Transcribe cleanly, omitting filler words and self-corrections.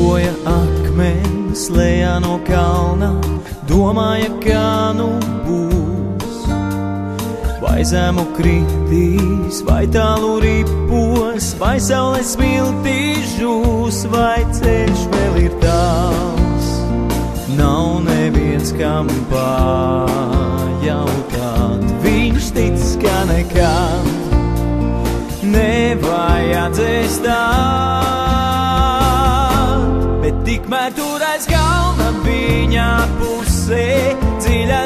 Ripoja akmens lejā no kalna, domāja, kā nu būs. Vai zemu kritīs, vai tālu ripos, vai saules smiltīs žūs, vai ceļš vēl ir tāls. Nav neviens, kam pajautāt, viņš tic, ka nekad nevajadzēs tā. Bet tikmēr tur aiz kalna viņa pusē dziļā